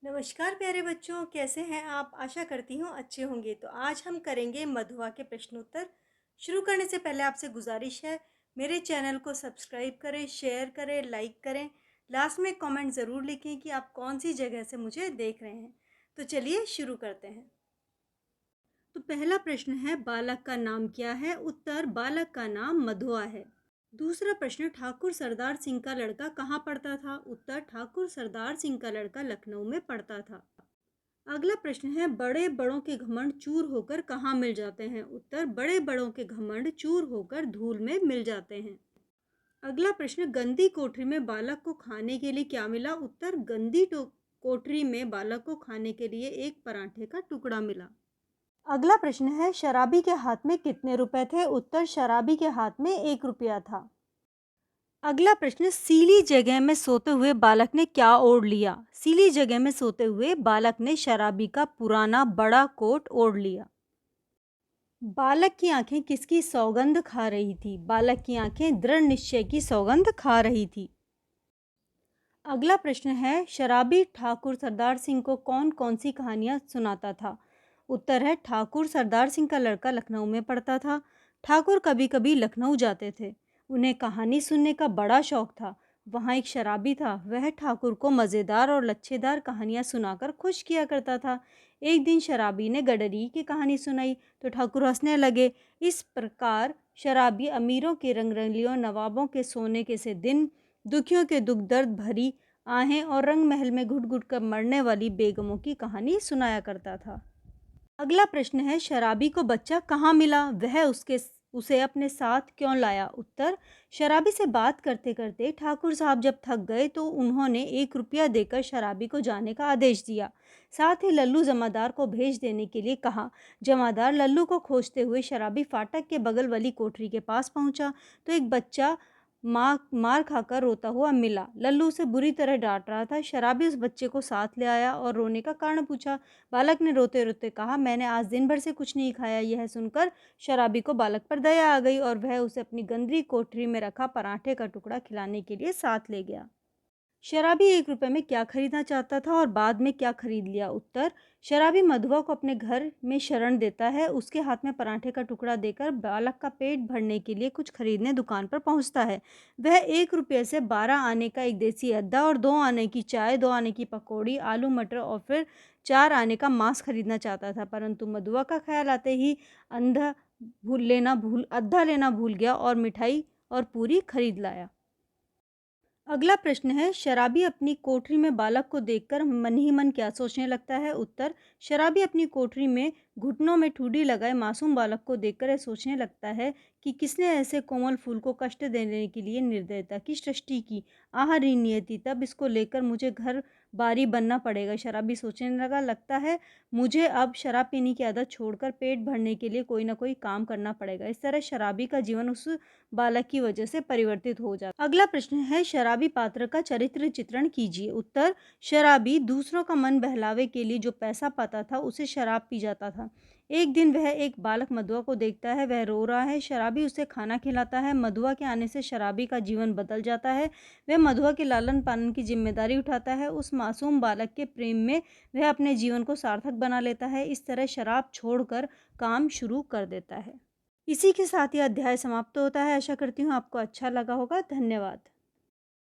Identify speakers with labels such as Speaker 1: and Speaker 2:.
Speaker 1: नमस्कार प्यारे बच्चों, कैसे हैं आप? आशा करती हूँ अच्छे होंगे। तो आज हम करेंगे मधुआ के प्रश्नोत्तर। शुरू करने से पहले आपसे गुजारिश है, मेरे चैनल को सब्सक्राइब करें, शेयर करें, लाइक करें। लास्ट में कमेंट ज़रूर लिखें कि आप कौन सी जगह से मुझे देख रहे हैं। तो चलिए शुरू करते हैं। तो पहला प्रश्न है, बालक का नाम क्या है? उत्तर, बालक का नाम मधुआ है। दूसरा प्रश्न, ठाकुर सरदार सिंह का लड़का कहाँ पढ़ता था? उत्तर, ठाकुर सरदार सिंह का लड़का लखनऊ में पढ़ता था। अगला प्रश्न है, बड़े बड़ों के घमंड चूर होकर कहाँ मिल जाते हैं? उत्तर, बड़े बड़ों के घमंड चूर होकर धूल में मिल जाते हैं। अगला प्रश्न, गंदी कोठरी में बालक को खाने के लिए क्या मिला? उत्तर, कोठरी में बालक को खाने के लिए एक पराठे का टुकड़ा मिला। अगला प्रश्न है, शराबी के हाथ में कितने रुपए थे? उत्तर, शराबी के हाथ में 1 रुपया था। अगला प्रश्न, सीली जगह में सोते हुए बालक ने क्या ओढ़ लिया? सीली जगह में सोते हुए बालक ने शराबी का पुराना बड़ा कोट ओढ़ लिया। बालक की आंखें किसकी सौगंध खा रही थी? बालक की आंखें दृढ़ निश्चय की सौगंध खा रही थी। अगला प्रश्न है, शराबी ठाकुर सरदार सिंह को कौन कौन सी कहानियां सुनाता था? उत्तर है, ठाकुर सरदार सिंह का लड़का लखनऊ में पढ़ता था। ठाकुर कभी कभी लखनऊ जाते थे। उन्हें कहानी सुनने का बड़ा शौक था। वहाँ एक शराबी था, वह ठाकुर को मज़ेदार और लच्छेदार कहानियां सुनाकर खुश किया करता था। एक दिन शराबी ने गडरी की कहानी सुनाई तो ठाकुर हंसने लगे। इस प्रकार शराबी अमीरों के रंगरलियों, नवाबों के सोने के से दिन, दुखियों के दुख दर्द भरी आहें और रंग महल में घुट घुट कर मरने वाली बेगमों की कहानी सुनाया करता था। अगला प्रश्न है, शराबी को बच्चा कहाँ मिला? वह उसे अपने साथ क्यों लाया? उत्तर, शराबी से बात करते करते ठाकुर साहब जब थक गए तो उन्होंने 1 रुपया देकर शराबी को जाने का आदेश दिया। साथ ही लल्लू जमादार को भेज देने के लिए कहा। जमादार लल्लू को खोजते हुए शराबी फाटक के बगल वाली कोठरी के पास पहुंचा तो एक बच्चा मार खाकर रोता हुआ मिला। लल्लू उसे बुरी तरह डांट रहा था। शराबी उस बच्चे को साथ ले आया और रोने का कारण पूछा। बालक ने रोते रोते कहा, मैंने आज दिन भर से कुछ नहीं खाया। यह सुनकर शराबी को बालक पर दया आ गई और वह उसे अपनी गंदी कोठरी में रखा पराठे का टुकड़ा खिलाने के लिए साथ ले गया। शराबी 1 रुपए में क्या खरीदना चाहता था और बाद में क्या खरीद लिया? उत्तर, शराबी मधुआ को अपने घर में शरण देता है। उसके हाथ में पराठे का टुकड़ा देकर बालक का पेट भरने के लिए कुछ खरीदने दुकान पर पहुंचता है। वह 1 रुपये से 12 आने का एक देसी अद्दा और 2 आने की चाय, 2 आने की पकौड़ी, आलू मटर और फिर 4 आने का मांस खरीदना चाहता था, परंतु मधुआ का ख्याल आते ही अद्धा लेना भूल गया और मिठाई और पूरी खरीद लाया। अगला प्रश्न है, शराबी अपनी कोठरी में बालक को देखकर मन ही मन क्या सोचने लगता है? उत्तर, शराबी अपनी कोठरी में घुटनों में ठूडी लगाए मासूम बालक को देखकर यह सोचने लगता है कि किसने ऐसे कोमल फूल को कष्ट देने के लिए निर्दयता की सृष्टि की। आह री नियति, तब इसको लेकर मुझे घर बारी बनना पड़ेगा। शराबी सोचने लगा, लगता है मुझे अब शराब पीने की आदत छोड़कर पेट भरने के लिए कोई ना कोई काम करना पड़ेगा। इस तरह शराबी का जीवन उस बालक की वजह से परिवर्तित हो जाता। अगला प्रश्न है, शराबी पात्र का चरित्र चित्रण कीजिए। उत्तर, शराबी दूसरों का मन बहलावे के लिए जो पैसा पाता था उसे शराब पी जाता था। एक दिन वह एक बालक मधुआ को देखता है, वह रो रहा है। शराबी उसे खाना खिलाता है। मधुआ के आने से शराबी का जीवन बदल जाता है। वह मधुआ के लालन पालन की जिम्मेदारी उठाता है। उस मासूम बालक के प्रेम में वह अपने जीवन को सार्थक बना लेता है। इस तरह शराब छोड़कर काम शुरू कर देता है। इसी के साथ यह अध्याय समाप्त होता है। आशा करती हूँ आपको अच्छा लगा होगा। धन्यवाद।